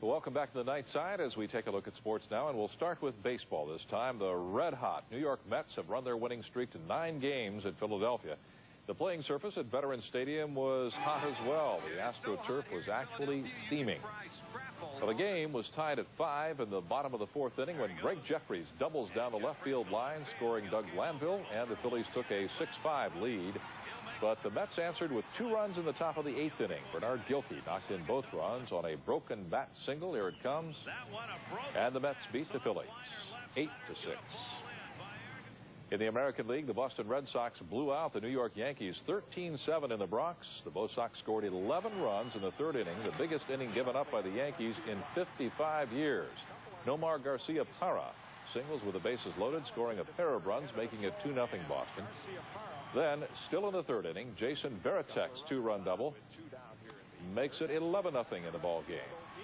Well, welcome back to the night side as we take a look at sports now, and we'll start with baseball this time. The red-hot New York Mets have run their winning streak to 9 games at Philadelphia. The playing surface at Veterans Stadium was hot as well. The AstroTurf was actually steaming. Well, the game was tied at 5 in the bottom of the 4th inning when Greg Jeffries doubles down the left field line, scoring Doug Glanville, and the Phillies took a 6-5 lead. But the Mets answered with 2 runs in the top of the 8th inning. Bernard Gilkey knocked in both runs on a broken bat single. Here it comes. And the Mets beat the Phillies 8-6. In the American League, the Boston Red Sox blew out the New York Yankees 13-7 in the Bronx. The Bo Sox scored 11 runs in the 3rd inning, the biggest inning given up by the Yankees in 55 years. Nomar Garcia-Parra singles with the bases loaded, scoring a pair of runs, making it 2-0 Boston. Then, still in the 3rd inning, Jason Varitek's 2-run double makes it 11-0 in the ball game.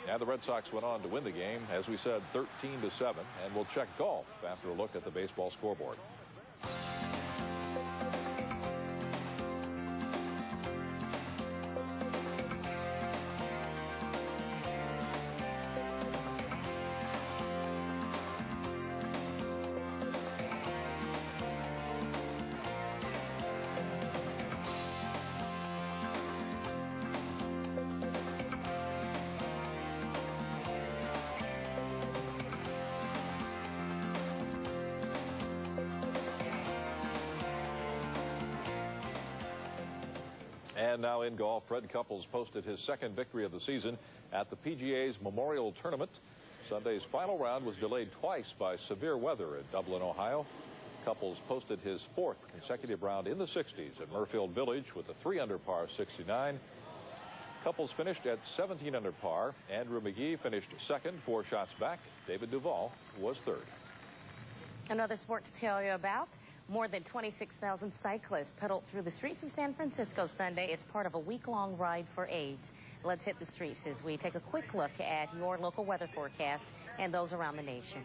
And the Red Sox went on to win the game, as we said, 13-7. And we'll check golf after a look at the baseball scoreboard. And now in golf, Fred Couples posted his 2nd victory of the season at the PGA's Memorial Tournament. Sunday's final round was delayed twice by severe weather in Dublin, Ohio. Couples posted his 4th consecutive round in the 60s at Murfield Village with a 3-under par 69. Couples finished at 17 under par. Andrew McGee finished 2nd, 4 shots back. David Duval was 3rd. Another sport to tell you about. More than 26,000 cyclists pedaled through the streets of San Francisco Sunday as part of a week-long ride for AIDS. Let's hit the streets as we take a quick look at your local weather forecast and those around the nation.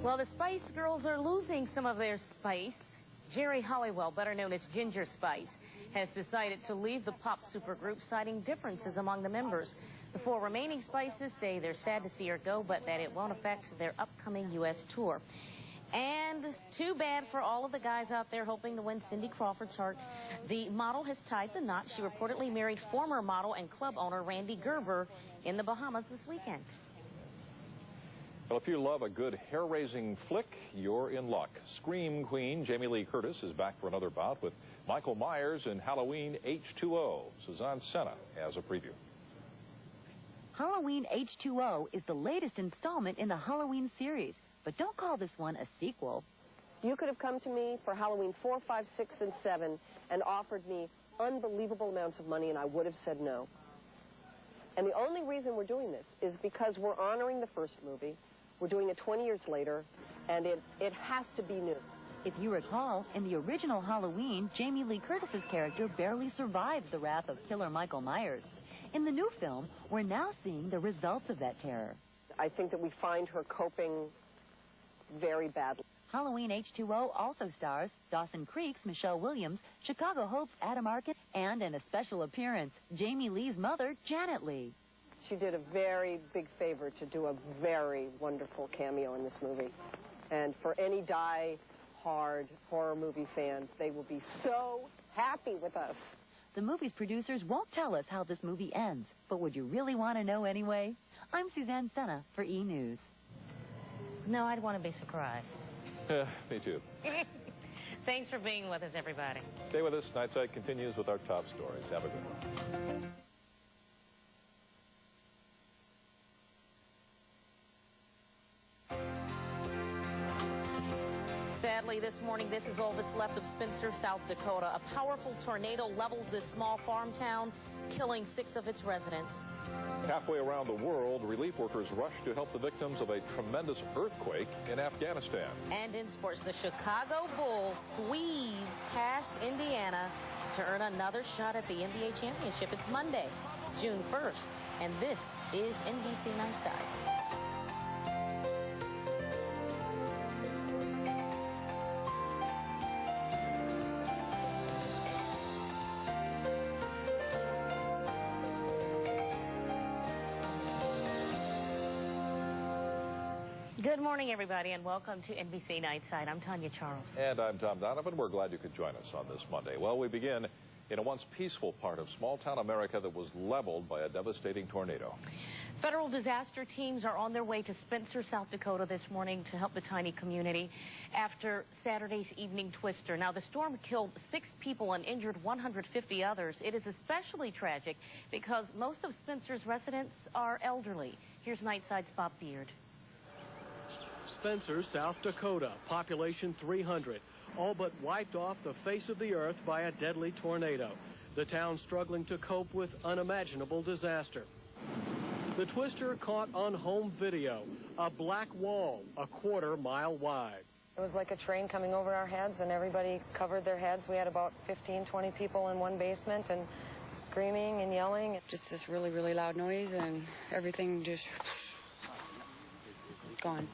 Well, the Spice Girls are losing some of their spice. Geri Halliwell, better known as Ginger Spice, has decided to leave the pop supergroup, citing differences among the members. The 4 remaining Spices say they're sad to see her go, but that it won't affect their upcoming U.S. tour. And too bad for all of the guys out there hoping to win Cindy Crawford's heart. The model has tied the knot. She reportedly married former model and club owner Randy Gerber in the Bahamas this weekend. Well, if you love a good hair-raising flick, you're in luck. Scream Queen Jamie Lee Curtis is back for another bout with Michael Myers in Halloween H20. Suzanne Senna has a preview. Halloween H20 is the latest installment in the Halloween series, but don't call this one a sequel. You could have come to me for Halloween 4, 5, 6, and 7 and offered me unbelievable amounts of money, and I would have said no. And the only reason we're doing this is because we're honoring the first movie. We're doing it 20 years later, and it has to be new. If you recall, in the original Halloween, Jamie Lee Curtis's character barely survived the wrath of killer Michael Myers. In the new film, we're now seeing the results of that terror. I think that we find her coping very badly. Halloween H20 also stars Dawson Creek's Michelle Williams, Chicago Hope's Adam Arkin, and in a special appearance, Jamie Lee's mother, Janet Lee. She did a very big favor to do a very wonderful cameo in this movie. And for any die-hard horror movie fan, they will be so happy with us. The movie's producers won't tell us how this movie ends, but would you really want to know anyway? I'm Suzanne Senna for E! News. No, I'd want to be surprised. Me too. Thanks for being with us, everybody. Stay with us. Nightside continues with our top stories. Have a good one. Sadly, this morning, this is all that's left of Spencer, South Dakota. A powerful tornado levels this small farm town, killing 6 of its residents. Halfway around the world, relief workers rush to help the victims of a tremendous earthquake in Afghanistan. And in sports, the Chicago Bulls squeeze past Indiana to earn another shot at the NBA championship. It's Monday, June 1st, and this is NBC Nightside. Good morning, everybody, and welcome to NBC Nightside. I'm Tonya Charles. And I'm Tom Donovan. We're glad you could join us on this Monday. Well, we begin in a once peaceful part of small-town America that was leveled by a devastating tornado. Federal disaster teams are on their way to Spencer, South Dakota this morning to help the tiny community after Saturday's evening twister. Now, the storm killed 6 people and injured 150 others. It is especially tragic because most of Spencer's residents are elderly. Here's Nightside's Bob Beard. Spencer, South Dakota, population 300, all but wiped off the face of the earth by a deadly tornado. The town struggling to cope with unimaginable disaster. The twister caught on home video, a black wall a quarter-mile wide. It was like a train coming over our heads, and everybody covered their heads. We had about 15, 20 people in one basement and screaming and yelling. Just this really, really loud noise, and everything just gone.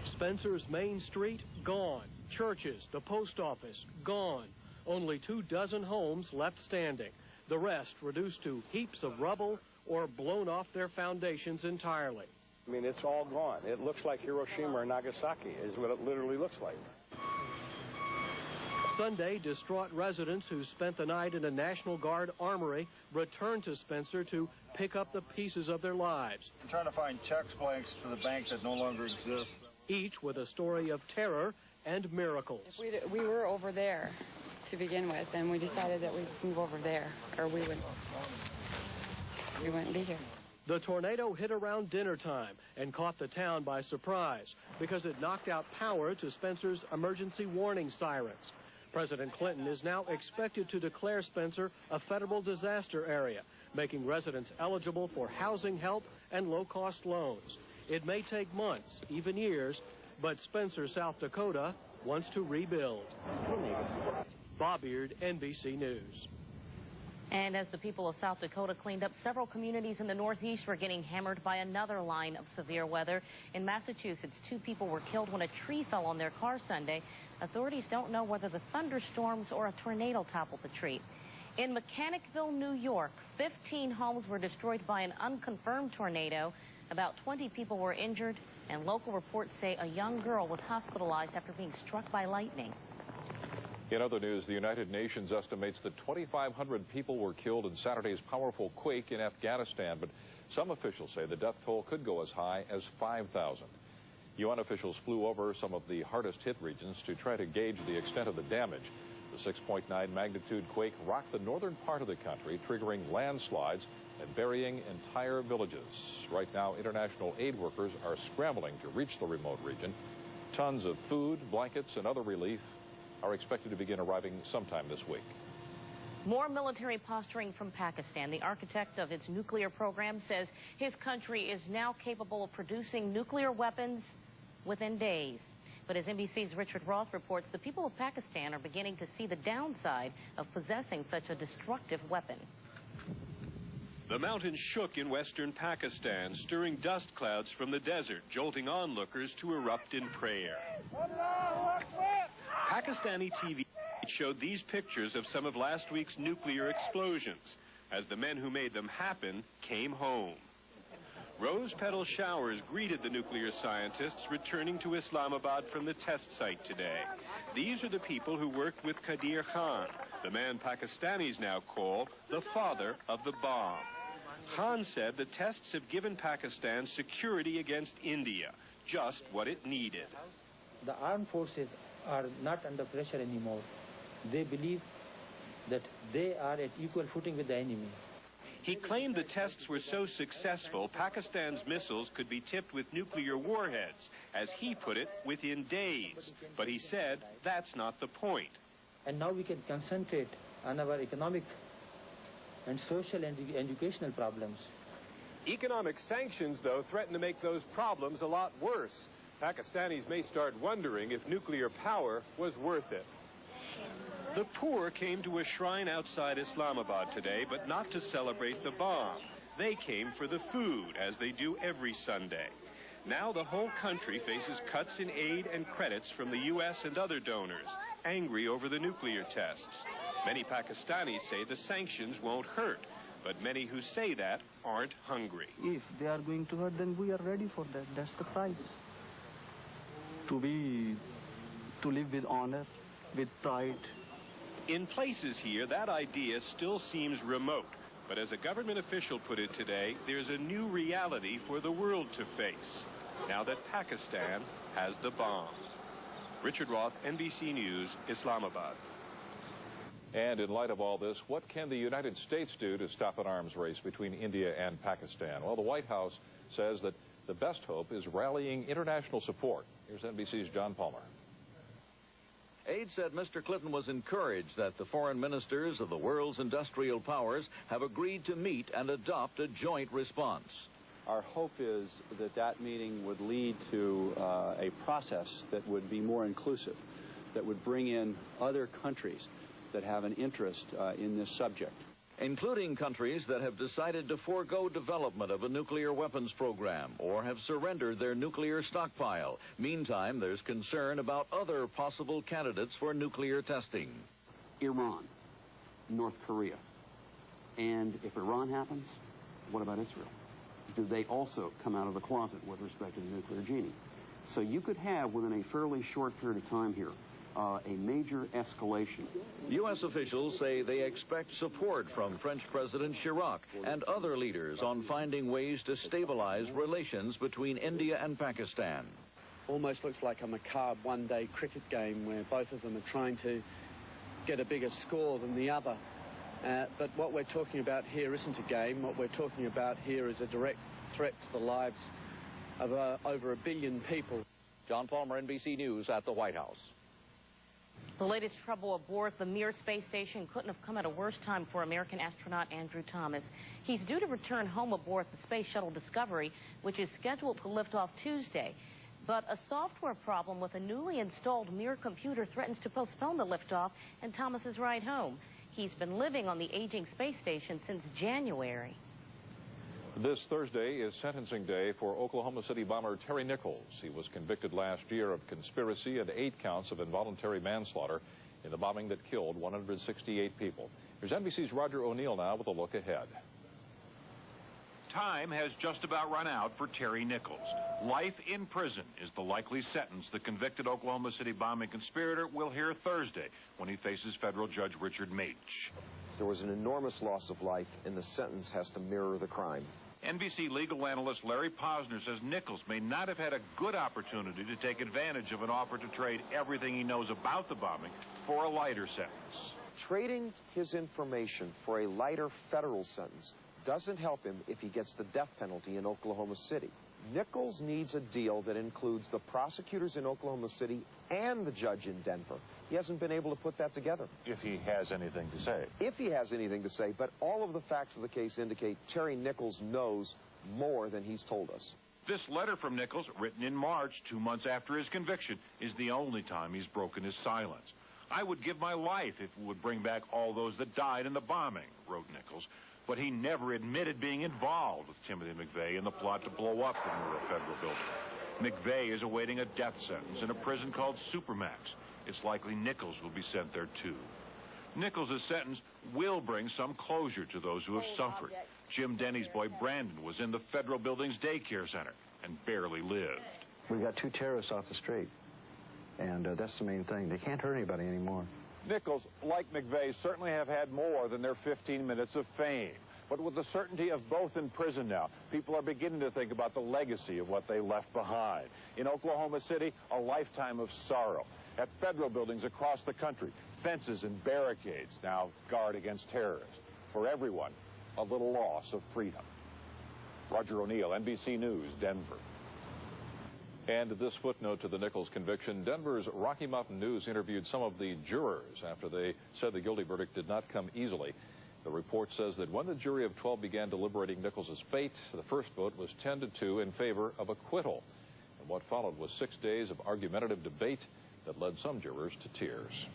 Spencer's main street, gone. Churches, the post office, gone. Only 24 homes left standing. The rest reduced to heaps of rubble or blown off their foundations entirely. I mean, it's all gone. It looks like Hiroshima or Nagasaki is what it literally looks like. Sunday, distraught residents who spent the night in a National Guard armory returned to Spencer to pick up the pieces of their lives. I'm trying to find checks blanks to the bank that no longer exists. Each with a story of terror and miracles. We were over there to begin with, and we decided that we'd move over there, or we wouldn't be here. The tornado hit around dinner time and caught the town by surprise because it knocked out power to Spencer's emergency warning sirens. President Clinton is now expected to declare Spencer a federal disaster area, making residents eligible for housing help and low-cost loans. It may take months, even years, but Spencer, South Dakota, wants to rebuild. Bob Beard, NBC News. And as the people of South Dakota cleaned up, several communities in the Northeast were getting hammered by another line of severe weather. In Massachusetts, 2 people were killed when a tree fell on their car Sunday. Authorities don't know whether the thunderstorms or a tornado toppled the tree. In Mechanicville, New York, 15 homes were destroyed by an unconfirmed tornado. About 20 people were injured, and local reports say a young girl was hospitalized after being struck by lightning. In other news, the United Nations estimates that 2,500 people were killed in Saturday's powerful quake in Afghanistan, but some officials say the death toll could go as high as 5,000. UN officials flew over some of the hardest-hit regions to try to gauge the extent of the damage. The 6.9 magnitude quake rocked the northern part of the country, triggering landslides and burying entire villages. Right now, international aid workers are scrambling to reach the remote region. Tons of food, blankets, and other relief are expected to begin arriving sometime this week. More military posturing from Pakistan. The architect of its nuclear program says his country is now capable of producing nuclear weapons within days. But as NBC's Richard Roth reports, the people of Pakistan are beginning to see the downside of possessing such a destructive weapon. The mountain shook in western Pakistan, stirring dust clouds from the desert, jolting onlookers to erupt in prayer. Pakistani TV showed these pictures of some of last week's nuclear explosions as the men who made them happen came home. Rose petal showers greeted the nuclear scientists returning to Islamabad from the test site today. These are the people who worked with Qadir Khan, the man Pakistanis now call the father of the bomb. Khan said the tests have given Pakistan security against India, just what it needed. The armed forces are not under pressure anymore. They believe that they are at equal footing with the enemy. He claimed the tests were so successful, Pakistan's missiles could be tipped with nuclear warheads, as he put it, within days. But he said that's not the point. And now we can concentrate on our economic and social and educational problems. Economic sanctions, though, threaten to make those problems a lot worse. Pakistanis may start wondering if nuclear power was worth it. The poor came to a shrine outside Islamabad today, but not to celebrate the bomb. They came for the food, as they do every Sunday. Now the whole country faces cuts in aid and credits from the U.S. and other donors, angry over the nuclear tests. Many Pakistanis say the sanctions won't hurt, but many who say that aren't hungry. If they are going to hurt, then we are ready for that. That's the price. To live with honor, with pride. In places here, that idea still seems remote. But as a government official put it today, there's a new reality for the world to face, now that Pakistan has the bomb. Richard Roth, NBC News, Islamabad. And in light of all this, what can the United States do to stop an arms race between India and Pakistan? Well, the White House says that the best hope is rallying international support. Here's NBC's John Palmer. Aide said Mr. Clinton was encouraged that the foreign ministers of the world's industrial powers have agreed to meet and adopt a joint response. Our hope is that that meeting would lead to a process that would be more inclusive, that would bring in other countries that have an interest in this subject. Including countries that have decided to forego development of a nuclear weapons program or have surrendered their nuclear stockpile. Meantime, there's concern about other possible candidates for nuclear testing. Iran, North Korea. And if Iran happens, what about Israel? Do they also come out of the closet with respect to the nuclear genie? So you could have, within a fairly short period of time here, a major escalation. U.S. officials say they expect support from French President Chirac and other leaders on finding ways to stabilize relations between India and Pakistan. Almost looks like a macabre one-day cricket game where both of them are trying to get a bigger score than the other. But what we're talking about here isn't a game. What we're talking about here is a direct threat to the lives of over 1 billion people. John Palmer, NBC News at the White House. The latest trouble aboard the Mir space station couldn't have come at a worse time for American astronaut Andrew Thomas. He's due to return home aboard the Space Shuttle Discovery, which is scheduled to lift off Tuesday. But a software problem with a newly installed Mir computer threatens to postpone the liftoff and Thomas's ride home. He's been living on the aging space station since January. This Thursday is sentencing day for Oklahoma City bomber Terry Nichols. He was convicted last year of conspiracy and 8 counts of involuntary manslaughter in the bombing that killed 168 people. Here's NBC's Roger O'Neill now with a look ahead. Time has just about run out for Terry Nichols. Life in prison is the likely sentence the convicted Oklahoma City bombing conspirator will hear Thursday when he faces federal Judge Richard Meach. There was an enormous loss of life, and the sentence has to mirror the crime. NBC legal analyst Larry Posner says Nichols may not have had a good opportunity to take advantage of an offer to trade everything he knows about the bombing for a lighter sentence. Trading his information for a lighter federal sentence doesn't help him if he gets the death penalty in Oklahoma City. Nichols needs a deal that includes the prosecutors in Oklahoma City and the judge in Denver. He hasn't been able to put that together. If he has anything to say. If he has anything to say, but all of the facts of the case indicate Terry Nichols knows more than he's told us. This letter from Nichols, written in March, 2 months after his conviction, is the only time he's broken his silence. I would give my life if it would bring back all those that died in the bombing, wrote Nichols. But he never admitted being involved with Timothy McVeigh in the plot to blow up the Murrah Federal Building. McVeigh is awaiting a death sentence in a prison called Supermax. It's likely Nichols will be sent there, too. Nichols' sentence will bring some closure to those who have suffered. Jim Denny's boy Brandon was in the federal building's daycare center and barely lived. We got 2 terrorists off the street, and that's the main thing. They can't hurt anybody anymore. Nichols, like McVeigh, certainly have had more than their 15 minutes of fame. But with the certainty of both in prison now, people are beginning to think about the legacy of what they left behind. In Oklahoma City, a lifetime of sorrow. At federal buildings across the country, fences and barricades now guard against terrorists. For everyone, a little loss of freedom. Roger O'Neill, NBC News, Denver. And this footnote to the Nichols conviction, Denver's Rocky Mountain News interviewed some of the jurors after they said the guilty verdict did not come easily. The report says that when the jury of 12 began deliberating Nichols' fate, the first vote was 10-2 in favor of acquittal. And what followed was 6 days of argumentative debate that led some jurors to tears.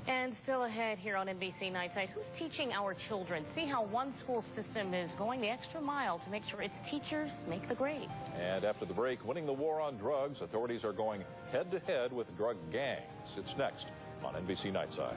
And still ahead here on NBC Nightside, who's teaching our children? See how one school system is going the extra mile to make sure its teachers make the grade. And after the break, winning the war on drugs, authorities are going head-to-head with drug gangs. It's next on NBC Nightside.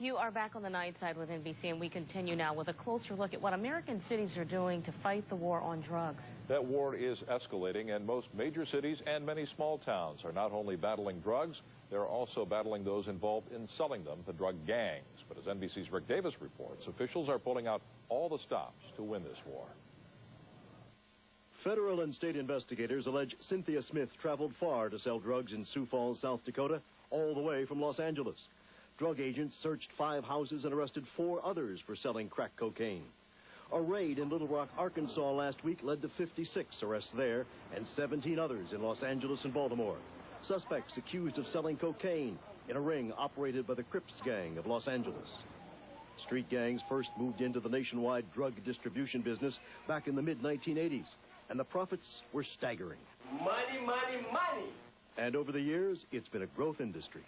You are back on the night side with NBC, and we continue now with a closer look at what American cities are doing to fight the war on drugs. That war is escalating, and most major cities and many small towns are not only battling drugs, they're also battling those involved in selling them, the drug gangs. But as NBC's Rick Davis reports, officials are pulling out all the stops to win this war. Federal and state investigators allege Cynthia Smith traveled far to sell drugs in Sioux Falls, South Dakota, all the way from Los Angeles. Drug agents searched 5 houses and arrested 4 others for selling crack cocaine. A raid in Little Rock, Arkansas last week led to 56 arrests there and 17 others in Los Angeles and Baltimore. Suspects accused of selling cocaine in a ring operated by the Crips gang of Los Angeles. Street gangs first moved into the nationwide drug distribution business back in the mid-1980s, and the profits were staggering. Money, money, money! And over the years, it's been a growth industry.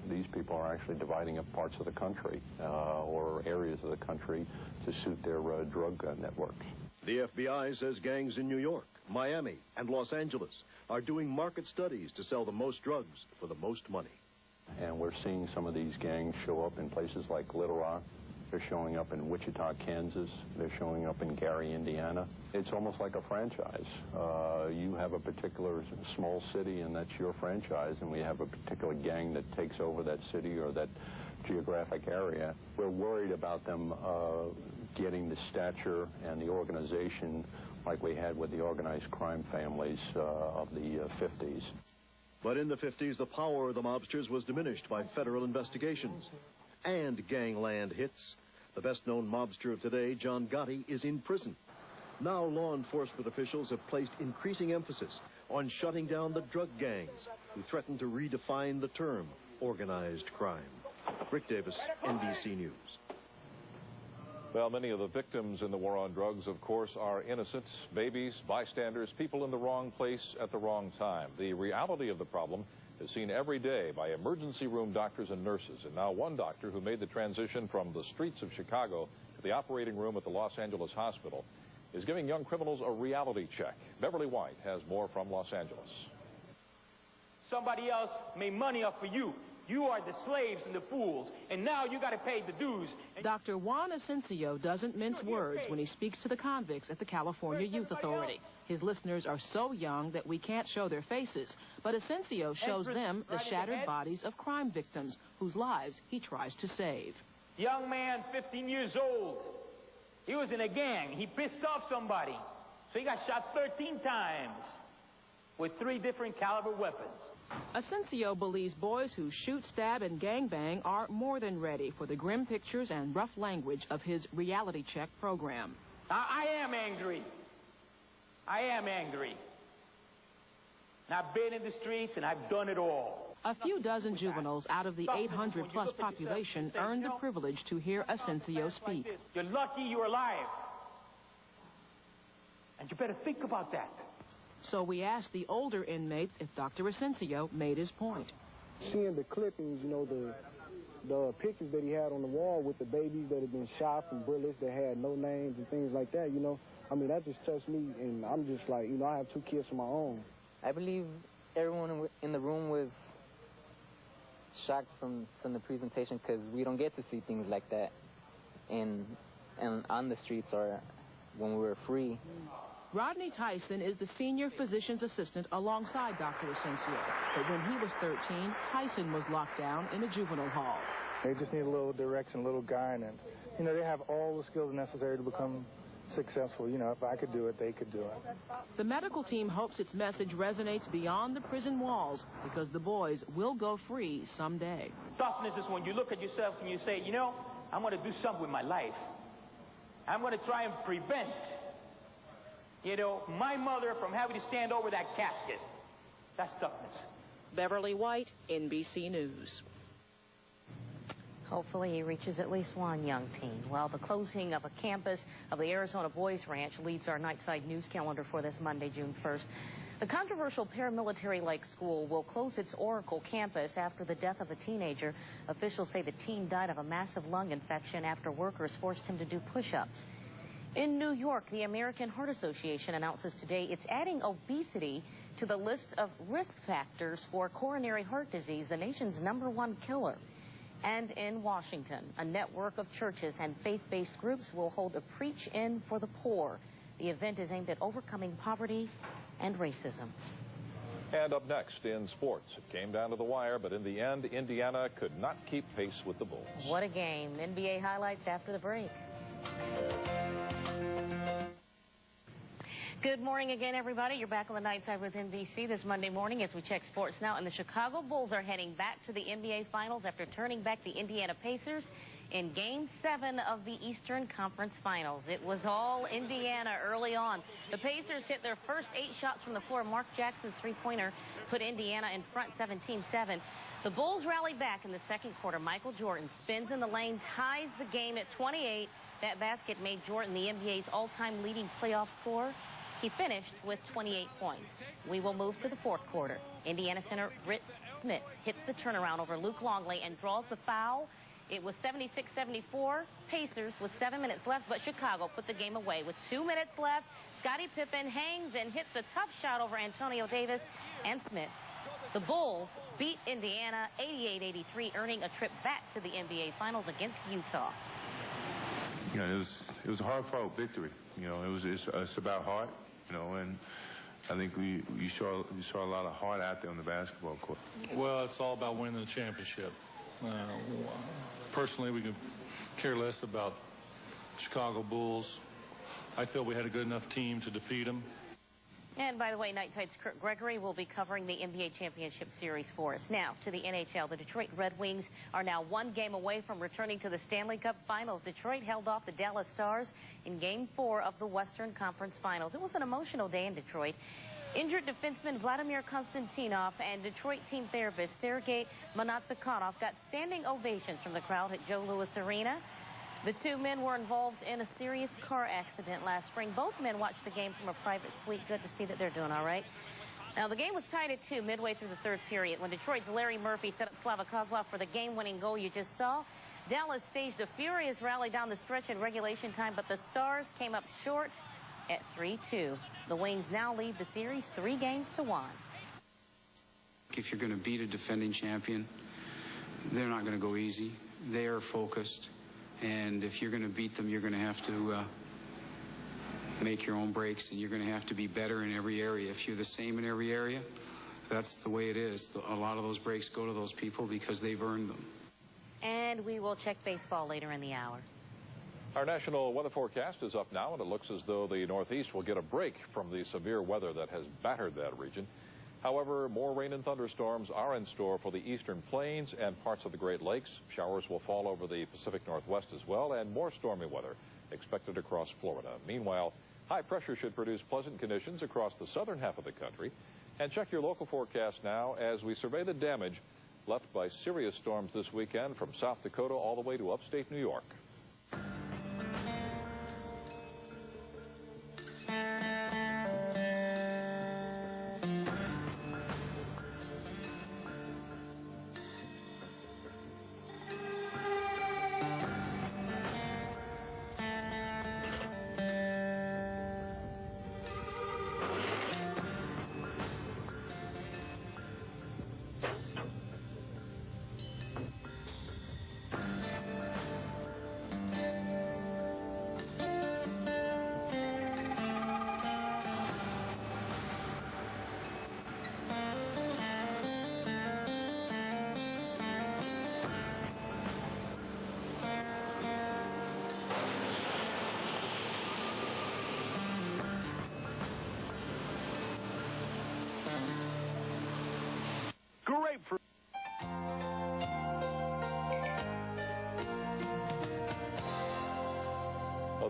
These people are actually dividing up parts of the country or areas of the country to suit their drug networks. The FBI says gangs in New York, Miami, and Los Angeles are doing market studies to sell the most drugs for the most money. And we're seeing some of these gangs show up in places like Little Rock. They're showing up in Wichita, Kansas. They're showing up in Gary, Indiana. It's almost like a franchise. You have a particular small city, and that's your franchise, and we have a particular gang that takes over that city or that geographic area. We're worried about them getting the stature and the organization like we had with the organized crime families of the 50s. But in the 50s, the power of the mobsters was diminished by federal investigations and gangland hits. The best-known mobster of today, John Gotti, is in prison. Now law enforcement officials have placed increasing emphasis on shutting down the drug gangs who threaten to redefine the term organized crime. Rick Davis, NBC News. Well, many of the victims in the war on drugs, of course, are innocent, babies, bystanders, people in the wrong place at the wrong time. The reality of the problem is seen every day by emergency room doctors and nurses. And now one doctor who made the transition from the streets of Chicago to the operating room at the Los Angeles hospital is giving young criminals a reality check. Beverly White has more from Los Angeles. Somebody else made money off of you. You are the slaves and the fools, and now you got to pay the dues. Dr. Juan Asensio doesn't mince words when he speaks to the convicts at the California Youth Authority. His listeners are so young that we can't show their faces, but Asensio shows them the shattered bodies of crime victims whose lives he tries to save. Young man, 15 years old. He was in a gang. He pissed off somebody, so he got shot 13 times with 3 different caliber weapons. Asensio believes boys who shoot, stab, and gangbang are more than ready for the grim pictures and rough language of his reality check program. I am angry. I am angry. And I've been in the streets, and I've done it all. A few dozen juveniles out of the 800-plus population earned the privilege to hear Asensio speak. You're lucky you're alive. And you better think about that. So we asked the older inmates if Dr. Asensio made his point. Seeing the clippings, you know, the pictures that he had on the wall with the babies that had been shot from bullets that had no names and things like that, you know, I mean, that just touched me, and I'm just like, you know, I have 2 kids of my own. I believe everyone in the room was shocked from the presentation because we don't get to see things like that and on the streets or when we were free. Rodney Tyson is the senior physician's assistant alongside Dr. Asensio. But when he was 13, Tyson was locked down in a juvenile hall. They just need a little direction, a little guidance. You know, they have all the skills necessary to become successful. You know, if I could do it, they could do it. The medical team hopes its message resonates beyond the prison walls because the boys will go free someday. Toughness is when you look at yourself and you say, you know, I'm going to do something with my life. I'm going to try and prevent, you know, my mother from having to stand over that casket. That's toughness. Beverly White, NBC News. Hopefully he reaches at least one young teen. Well, the closing of a campus of the Arizona Boys Ranch leads our Nightside news calendar for this Monday, June 1st. The controversial paramilitary-like school will close its Oracle campus after the death of a teenager. Officials say the teen died of a massive lung infection after workers forced him to do push-ups. In New York, the American Heart Association announces today it's adding obesity to the list of risk factors for coronary heart disease, the nation's #1 killer. And in Washington, a network of churches and faith-based groups will hold a Preach-In for the Poor. The event is aimed at overcoming poverty and racism. And up next in sports, it came down to the wire, but in the end, Indiana could not keep pace with the Bulls. What a game. NBA highlights after the break. Good morning again, everybody. You're back on the Nightside with NBC this Monday morning as we check sports now. And the Chicago Bulls are heading back to the NBA Finals after turning back the Indiana Pacers in Game 7 of the Eastern Conference Finals. It was all Indiana early on. The Pacers hit their first 8 shots from the floor. Mark Jackson's three-pointer put Indiana in front 17-7. The Bulls rallied back in the second quarter. Michael Jordan spins in the lane, ties the game at 28. That basket made Jordan the NBA's all-time leading playoff scorer. He finished with 28 points. We will move to the fourth quarter. Indiana center Britt Smith hits the turnaround over Luke Longley and draws the foul. It was 76-74. Pacers with 7 minutes left, but Chicago put the game away with 2 minutes left. Scottie Pippen hangs and hits the tough shot over Antonio Davis and Smith. The Bulls beat Indiana 88-83, earning a trip back to the NBA Finals against Utah. You know, it was a hard-fought victory. You know, it's about heart. You know, and I think you saw a lot of heart out there on the basketball court. Well, it's all about winning the championship. Personally, we could care less about Chicago Bulls. I feel we had a good enough team to defeat them. And by the way, Nightside's Kurt Gregory will be covering the NBA Championship Series for us. Now, to the NHL. The Detroit Red Wings are now 1 game away from returning to the Stanley Cup Finals. Detroit held off the Dallas Stars in Game 4 of the Western Conference Finals. It was an emotional day in Detroit. Injured defenseman Vladimir Konstantinov and Detroit team therapist Sergei Monatsakonov got standing ovations from the crowd at Joe Louis Arena. The 2 men were involved in a serious car accident last spring. Both men watched the game from a private suite. Good to see that they're doing all right. Now, the game was tied at 2 midway through the third period when Detroit's Larry Murphy set up Slava Kozlov for the game-winning goal you just saw. Dallas staged a furious rally down the stretch in regulation time, but the Stars came up short at 3-2. The Wings now lead the series 3-1. If you're going to beat a defending champion, they're not going to go easy. They are focused. And if you're going to beat them, you're going to have to make your own breaks, and you're going to have to be better in every area. If you're the same in every area, that's the way it is. A lot of those breaks go to those people because they've earned them. And we will check baseball later in the hour. Our national weather forecast is up now, and it looks as though the Northeast will get a break from the severe weather that has battered that region. However, more rain and thunderstorms are in store for the eastern plains and parts of the Great Lakes. Showers will fall over the Pacific Northwest as well, and more stormy weather expected across Florida. Meanwhile, high pressure should produce pleasant conditions across the southern half of the country. And check your local forecast now as we survey the damage left by serious storms this weekend from South Dakota all the way to upstate New York.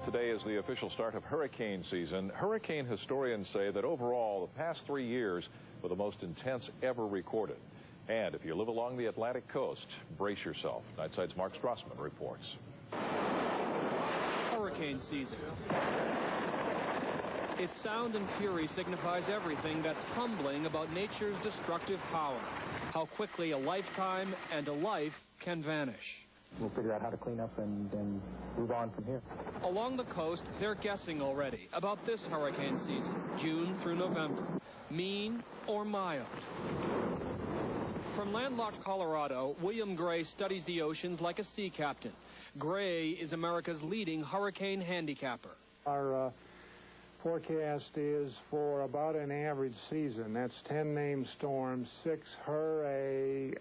Today is the official start of hurricane season. Hurricane historians say that overall, the past 3 years were the most intense ever recorded. And if you live along the Atlantic coast, brace yourself. Nightside's Mark Strassman reports. Hurricane season. Its sound and fury signifies everything that's humbling about nature's destructive power. How quickly a lifetime and a life can vanish. We'll figure out how to clean up and move on from here. Along the coast, they're guessing already about this hurricane season, June through November. Mean or mild? From landlocked Colorado, William Gray studies the oceans like a sea captain. Gray is America's leading hurricane handicapper. Our forecast is for about an average season. That's 10 named storms, 6 hurricanes,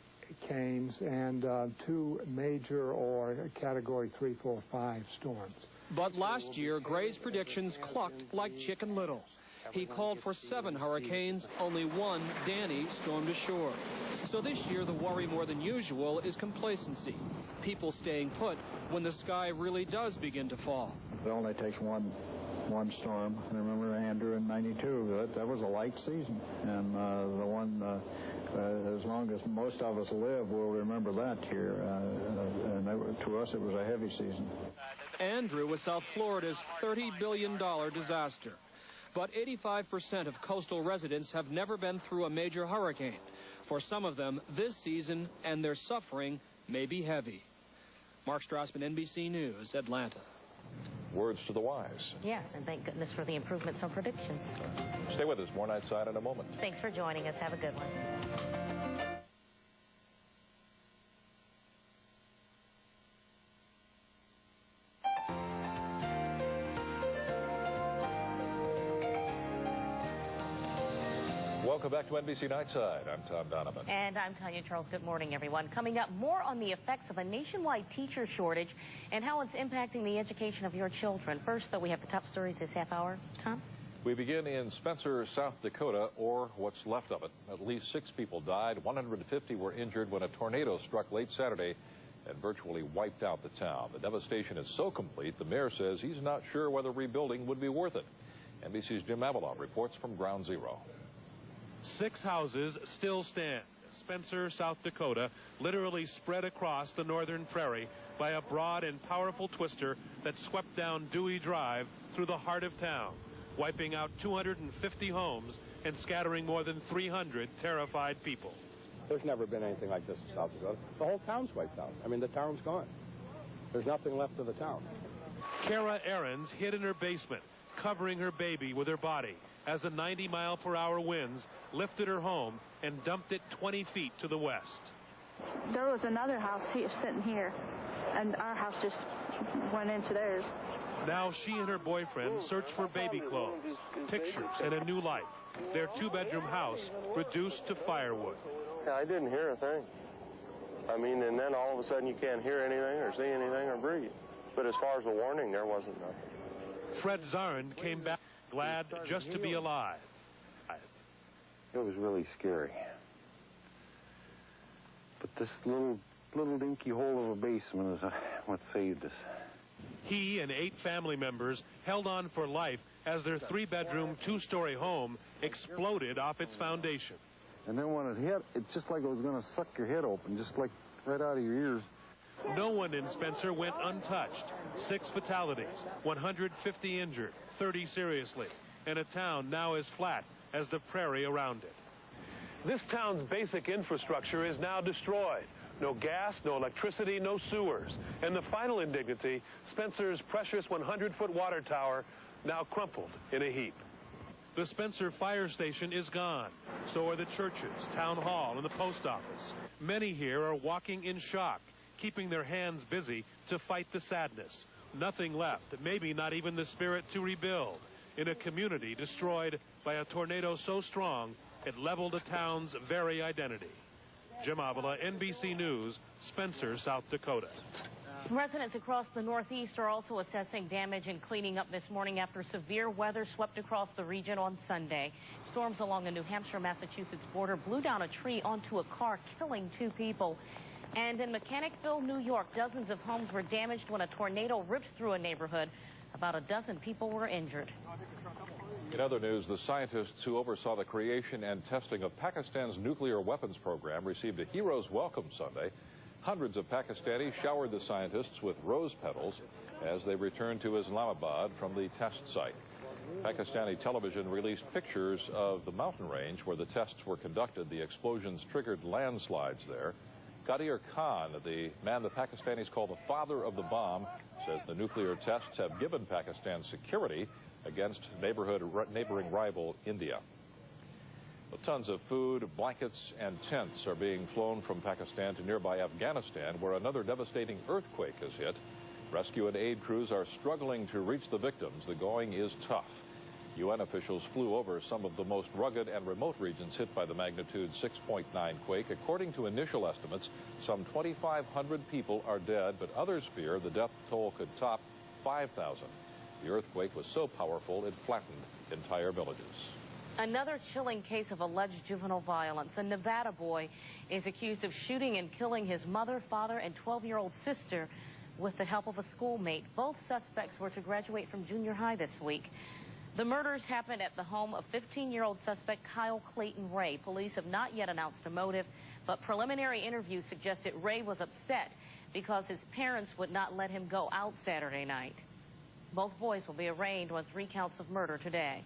and 2 major or Category 3, 4, 5 storms. But last year, Gray's predictions clucked like Chicken Little. He called for 7 hurricanes, only 1, Danny, stormed ashore. So this year, the worry more than usual is complacency. People staying put when the sky really does begin to fall. It only takes one storm. I remember Andrew in '92. That was a light season, and the one, as long as most of us live, we'll remember that here. And to us, it was a heavy season. Andrew was South Florida's $30 billion disaster. But 85% of coastal residents have never been through a major hurricane. For some of them, this season and their suffering may be heavy. Mark Strassman, NBC News, Atlanta. Words to the wise. Yes, and thank goodness for the improvements on predictions. Stay with us. More Nightside in a moment. Thanks for joining us. Have a good one. Welcome back to NBC Nightside. I'm Tom Donovan. And I'm Tonya Charles. Good morning, everyone. Coming up, more on the effects of a nationwide teacher shortage and how it's impacting the education of your children. First, though, we have the top stories this half hour. Tom? We begin in Spencer, South Dakota, or what's left of it. At least 6 people died. 150 were injured when a tornado struck late Saturday and virtually wiped out the town. The devastation is so complete, the mayor says he's not sure whether rebuilding would be worth it. NBC's Jim Avila reports from Ground Zero. 6 houses still stand. Spencer, South Dakota, literally spread across the northern prairie by a broad and powerful twister that swept down Dewey Drive through the heart of town, wiping out 250 homes and scattering more than 300 terrified people. There's never been anything like this in South Dakota. The whole town's wiped out. I mean, the town's gone. There's nothing left of the town. Kara Ahrens hid in her basement, covering her baby with her body, as the 90-mile-per-hour winds lifted her home and dumped it 20 feet to the west. There was another house here, sitting here, and our house just went into theirs. Now she and her boyfriend search for baby clothes, pictures, and a new life. Their 2-bedroom house reduced to firewood. Yeah, I didn't hear a thing. I mean, and then all of a sudden you can't hear anything or see anything or breathe. But as far as the warning, there wasn't nothing. Fred Zarn came back glad just to be alive. It was really scary. But this little dinky hole of a basement is what saved us. He and 8 family members held on for life as their 3-bedroom, 2-story home exploded off its foundation. And then when it hit, it's just like it was going to suck your head open, just like right out of your ears. No one in Spencer went untouched. 6 fatalities, 150 injured, 30 seriously, and a town now as flat as the prairie around it. This town's basic infrastructure is now destroyed. No gas, no electricity, no sewers. And the final indignity, Spencer's precious 100-foot water tower now crumpled in a heap. The Spencer fire station is gone. So are the churches, town hall, and the post office. Many here are walking in shock, keeping their hands busy to fight the sadness. Nothing left, maybe not even the spirit to rebuild, in a community destroyed by a tornado so strong it leveled the town's very identity. Jim Avila, NBC News, Spencer, South Dakota. Residents across the Northeast are also assessing damage and cleaning up this morning after severe weather swept across the region on Sunday. Storms along the New Hampshire-Massachusetts border blew down a tree onto a car, killing 2 people. And in Mechanicville, New York, dozens of homes were damaged when a tornado ripped through a neighborhood. About a dozen people were injured. In other news, the scientists who oversaw the creation and testing of Pakistan's nuclear weapons program received a hero's welcome Sunday. Hundreds of Pakistanis showered the scientists with rose petals as they returned to Islamabad from the test site. Pakistani television released pictures of the mountain range where the tests were conducted. The explosions triggered landslides there. Qadir Khan, the man the Pakistanis call the father of the bomb, says the nuclear tests have given Pakistan security against neighboring rival India. Well, tons of food, blankets, and tents are being flown from Pakistan to nearby Afghanistan, where another devastating earthquake has hit. Rescue and aid crews are struggling to reach the victims. The going is tough. UN officials flew over some of the most rugged and remote regions hit by the magnitude 6.9 quake. According to initial estimates, some 2,500 people are dead, but others fear the death toll could top 5,000. The earthquake was so powerful it flattened entire villages. Another chilling case of alleged juvenile violence. A Nevada boy is accused of shooting and killing his mother, father, and 12-year-old sister with the help of a schoolmate. Both suspects were to graduate from junior high this week. The murders happened at the home of 15-year-old suspect Kyle Clayton Ray. Police have not yet announced a motive, but preliminary interviews suggested Ray was upset because his parents would not let him go out Saturday night. Both boys will be arraigned on 3 counts of murder today.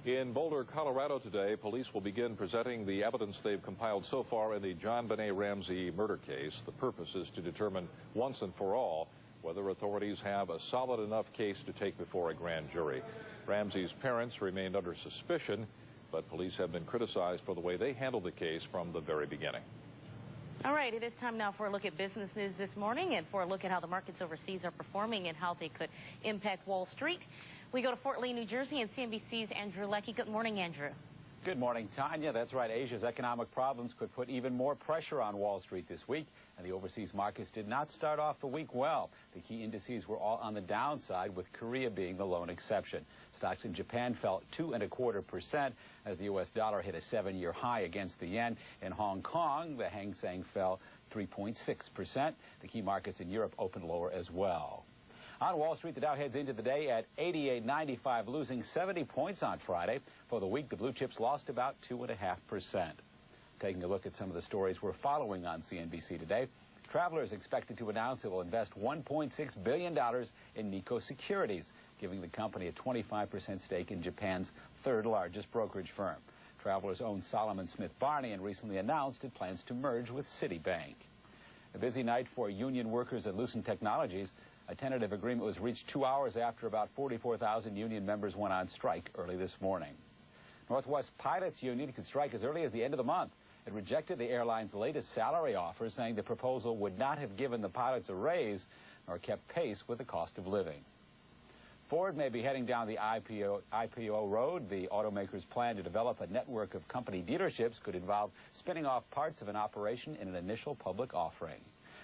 In Boulder, Colorado today, police will begin presenting the evidence they've compiled so far in the John Benet Ramsey murder case. The purpose is to determine once and for all whether authorities have a solid enough case to take before a grand jury. Ramsey's parents remained under suspicion, but police have been criticized for the way they handled the case from the very beginning. All right, it is time now for a look at business news this morning and for a look at how the markets overseas are performing and how they could impact Wall Street. We go to Fort Lee, New Jersey, and CNBC's Andrew Leckie. Good morning, Andrew. Good morning, Tonya. That's right. Asia's economic problems could put even more pressure on Wall Street this week, and the overseas markets did not start off the week well. The key indices were all on the downside, with Korea being the lone exception. Stocks in Japan fell 2.25% as the U.S. dollar hit a 7-year high against the yen. In Hong Kong, the Hang Seng fell 3.6%. The key markets in Europe opened lower as well. On Wall Street, the Dow heads into the day at 88.95, losing 70 points on Friday. For the week, the blue chips lost about 2.5%. Taking a look at some of the stories we're following on CNBC today, Travelers is expected to announce it will invest $1.6 billion in Nichols Securities, giving the company a 25% stake in Japan's third-largest brokerage firm. Travelers owns Solomon Smith Barney and recently announced it plans to merge with Citibank. A busy night for union workers at Lucent Technologies. A tentative agreement was reached 2 hours after about 44,000 union members went on strike early this morning. Northwest Pilots Union could strike as early as the end of the month. It rejected the airline's latest salary offer, saying the proposal would not have given the pilots a raise nor kept pace with the cost of living. Ford may be heading down the IPO road. The automaker's plan to develop a network of company dealerships could involve spinning off parts of an operation in an initial public offering.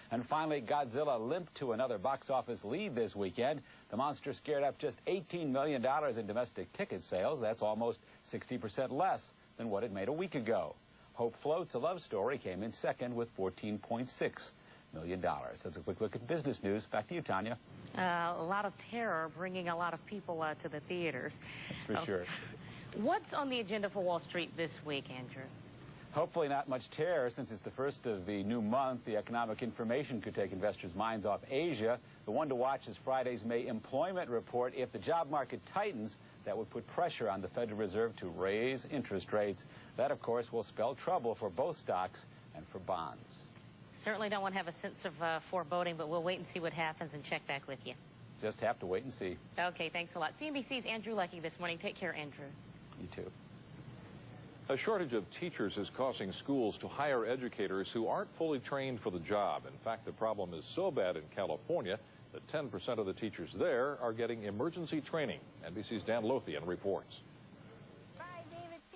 And finally, Godzilla limped to another box office lead this weekend. The monster scared up just $18 million in domestic ticket sales. That's almost 60% less than what it made a week ago. Hope Floats, a love story, came in second with $14.6 million. That's a quick look at business news. Back to you, Tonya. A lot of terror bringing a lot of people to the theaters. That's for sure. What's on the agenda for Wall Street this week, Andrew? Hopefully not much terror, since it's the first of the new month. The economic information could take investors' minds off Asia. The one to watch is Friday's May employment report. If the job market tightens, that would put pressure on the Federal Reserve to raise interest rates. That, of course, will spell trouble for both stocks and for bonds. Certainly don't want to have a sense of foreboding, but we'll wait and see what happens and check back with you. Just have to wait and see. Okay, thanks a lot. CNBC's Andrew Leckie this morning. Take care, Andrew. You too. A shortage of teachers is causing schools to hire educators who aren't fully trained for the job. In fact, the problem is so bad in California that 10% of the teachers there are getting emergency training. NBC's Dan Lothian reports.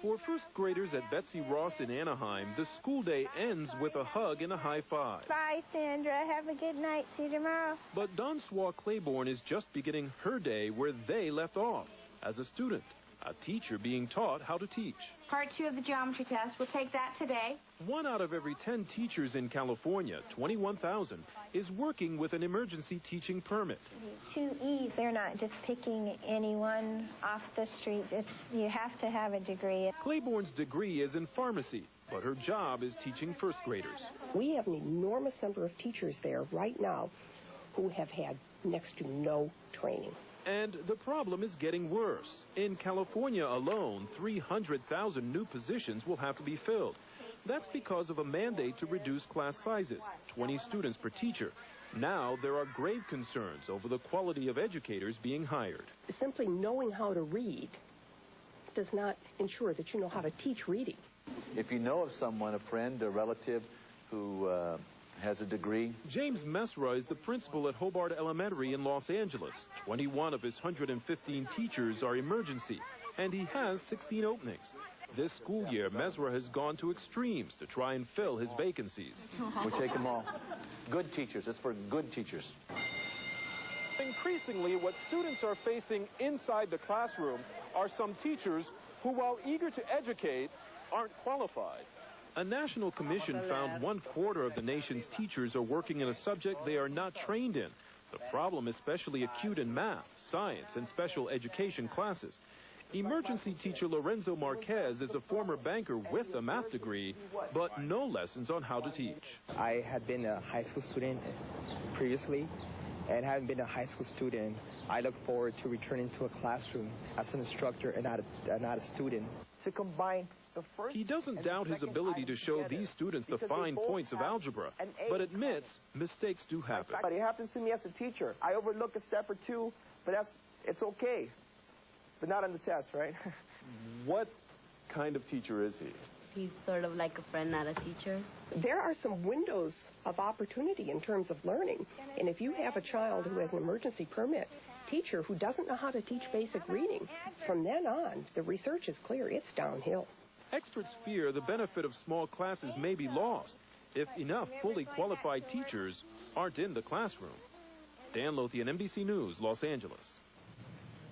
For first graders at Betsy Ross in Anaheim, the school day ends with a hug and a high five. Bye, Sandra. Have a good night. See you tomorrow. But Dawn Swa Claiborne is just beginning her day where they left off, as a student. a teacher being taught how to teach. Part 2 of the geometry test. We'll take that today. 1 out of every 10 teachers in California, 21,000, is working with an emergency teaching permit. 2Es, they're not just picking anyone off the street. You have to have a degree. Claiborne's degree is in pharmacy, but her job is teaching first graders. We have an enormous number of teachers there right now who have had next to no training. And the problem is getting worse. In California alone, 300,000 new positions will have to be filled. That's because of a mandate to reduce class sizes, 20 students per teacher. Now there are grave concerns over the quality of educators being hired. Simply knowing how to read does not ensure that you know how to teach reading. If you know of someone, a friend, a relative who has a degree. James Mesra is the principal at Hobart Elementary in Los Angeles. 21 of his 115 teachers are emergency, and he has 16 openings. This school year, Mesra has gone to extremes to try and fill his vacancies. We take them all. Good teachers. It's for good teachers. Increasingly, what students are facing inside the classroom are some teachers who, while eager to educate, aren't qualified. A national commission found 1/4 of the nation's teachers are working in a subject they are not trained in. The problem is especially acute in math, science, and special education classes. Emergency teacher Lorenzo Marquez is a former banker with a math degree, but no lessons on how to teach. I had been a high school student previously, and having been a high school student, I look forward to returning to a classroom as an instructor and not a student. To combine he doesn't doubt his ability to show these students the fine points of algebra, but admits mistakes do happen. But it happens to me as a teacher. I overlook a step or two, but it's okay. But not on the test, right? What kind of teacher is he? He's sort of like a friend, not a teacher. There are some windows of opportunity in terms of learning. And if you have a child who has an emergency permit teacher who doesn't know how to teach basic reading, from then on, the research is clear. It's downhill. Experts fear the benefit of small classes may be lost if enough fully qualified teachers aren't in the classroom. Dan Lothian, NBC News, Los Angeles.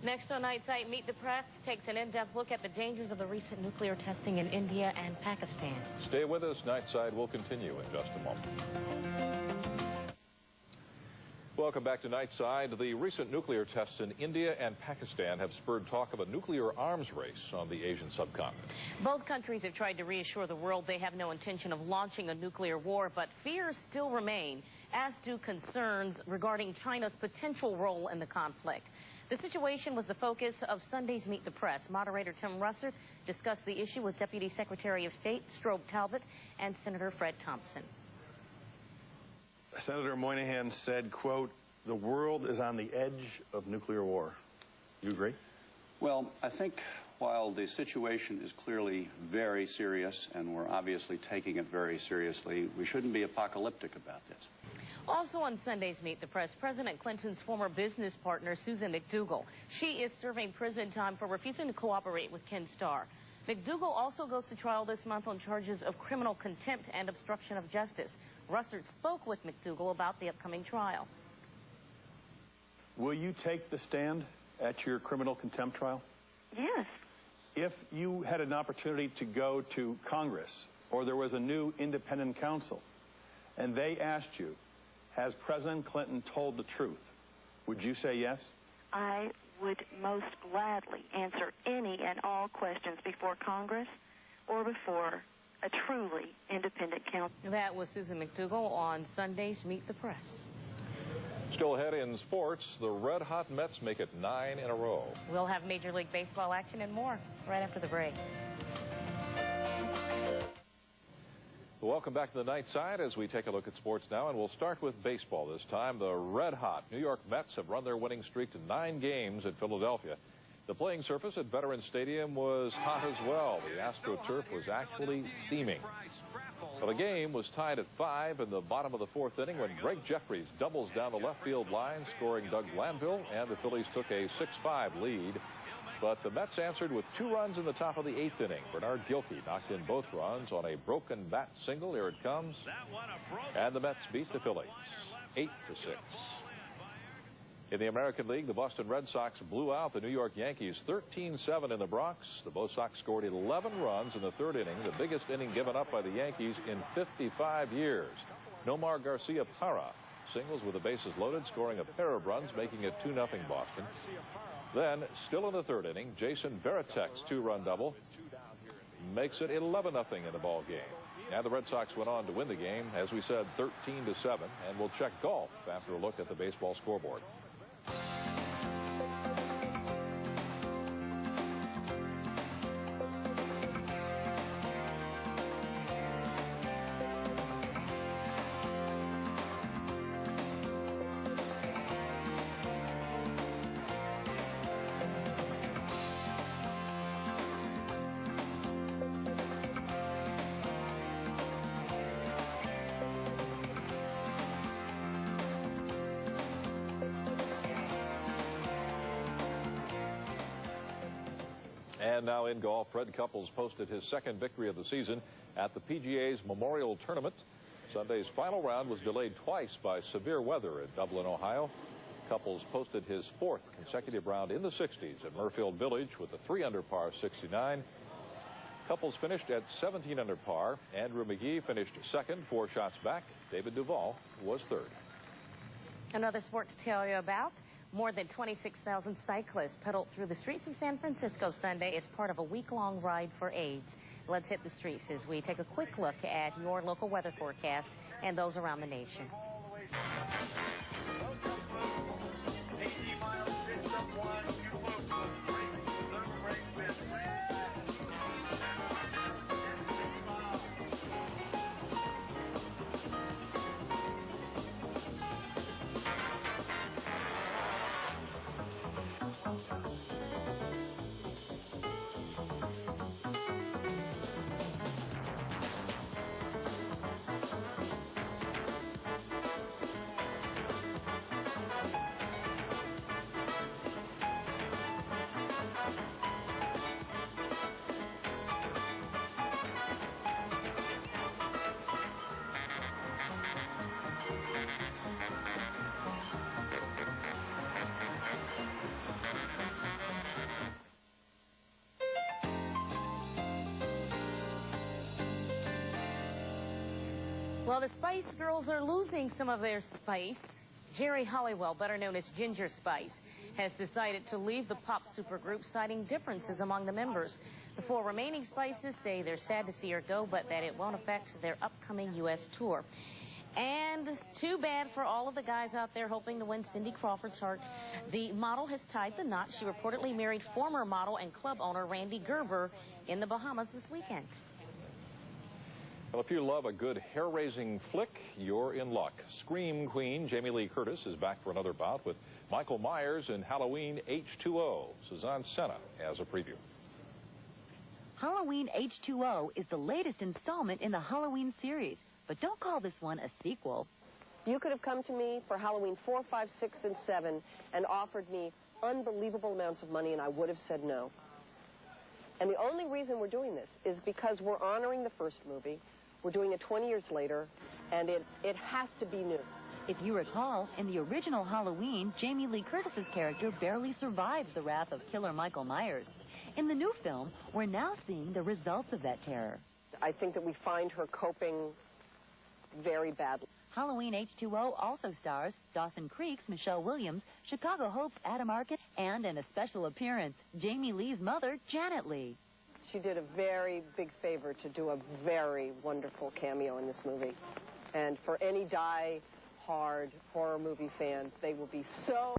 Next on Nightside, Meet the Press takes an in-depth look at the dangers of the recent nuclear testing in India and Pakistan. Stay with us. Nightside will continue in just a moment. Welcome back to Nightside. The recent nuclear tests in India and Pakistan have spurred talk of a nuclear arms race on the Asian subcontinent. Both countries have tried to reassure the world they have no intention of launching a nuclear war, but fears still remain, as do concerns regarding China's potential role in the conflict. The situation was the focus of Sunday's Meet the Press. Moderator Tim Russer discussed the issue with Deputy Secretary of State Strobe Talbot and Senator Fred Thompson. Senator Moynihan said, quote, "The world is on the edge of nuclear war." You agree? Well, I think while the situation is clearly very serious, and we're obviously taking it very seriously, we shouldn't be apocalyptic about this. Also on Sunday's Meet the Press, President Clinton's former business partner, Susan McDougal. She is serving prison time for refusing to cooperate with Ken Starr. McDougal also goes to trial this month on charges of criminal contempt and obstruction of justice. Russert spoke with McDougal about the upcoming trial. Will you take the stand at your criminal contempt trial? Yes. If you had an opportunity to go to Congress, or there was a new independent counsel, and they asked you, has President Clinton told the truth, would you say yes? I would most gladly answer any and all questions before Congress or before a truly independent counsel. That was Susan McDougal on Sunday's Meet the Press. Still ahead in sports, the red-hot Mets make it 9 in a row. We'll have Major League Baseball action and more right after the break. Welcome back to the Night Side as we take a look at sports now, and we'll start with baseball this time. The red-hot New York Mets have run their winning streak to 9 games at Philadelphia. The playing surface at Veterans Stadium was hot as well. The AstroTurf was actually steaming. Well, the game was tied at 5 in the bottom of the 4th inning when Greg Jeffries doubles down the left field line, scoring Doug Glanville, and the Phillies took a 6-5 lead. But the Mets answered with 2 runs in the top of the 8th inning. Bernard Gilkey knocked in both runs on a broken bat single. Here it comes. And the Mets beat the Phillies 8-6. In the American League, the Boston Red Sox blew out the New York Yankees 13-7 in the Bronx. The Bo Sox scored 11 runs in the third inning, the biggest inning given up by the Yankees in 55 years. Nomar Garcia Parra singles with the bases loaded, scoring a pair of runs, making it 2-0 Boston. Then, still in the third inning, Jason Varitek's two-run double makes it 11-0 in the ball game. And the Red Sox went on to win the game, as we said, 13-7, and we'll check golf after a look at the baseball scoreboard. And now in golf, Fred Couples posted his second victory of the season at the PGA's Memorial Tournament. Sunday's final round was delayed twice by severe weather in Dublin, Ohio. Couples posted his fourth consecutive round in the 60s at Murfield Village with a 3-under par 69. Couples finished at 17 under par. Andrew McGee finished second, 4 shots back. David Duval was third. Another sport to tell you about. More than 26,000 cyclists pedaled through the streets of San Francisco Sunday as part of a week-long ride for AIDS. Let's hit the streets as we take a quick look at your local weather forecast and those around the nation. Well, the Spice Girls are losing some of their spice. Geri Halliwell, better known as Ginger Spice, has decided to leave the pop supergroup, citing differences among the members. The 4 remaining Spices say they're sad to see her go, but that it won't affect their upcoming U.S. tour. And too bad for all of the guys out there hoping to win Cindy Crawford's heart. The model has tied the knot. She reportedly married former model and club owner Randy Gerber in the Bahamas this weekend. Well, if you love a good hair-raising flick, you're in luck. Scream Queen Jamie Lee Curtis is back for another bout with Michael Myers in Halloween H20. Suzanne Senna has a preview. Halloween H20 is the latest installment in the Halloween series, but don't call this one a sequel. You could have come to me for Halloween 4, 5, 6, and 7 and offered me unbelievable amounts of money, and I would have said no. And the only reason we're doing this is because we're honoring the first movie. We're doing it 20 years later, and it has to be new. If you recall, in the original Halloween, Jamie Lee Curtis's character barely survived the wrath of killer Michael Myers. In the new film, we're now seeing the results of that terror. I think that we find her coping very badly. Halloween H20 also stars Dawson Creek's Michelle Williams, Chicago Hope's Adam Arkin, and in a special appearance, Jamie Lee's mother, Janet Lee. She did a very big favor to do a very wonderful cameo in this movie. And for any die-hard horror movie fans, they will be so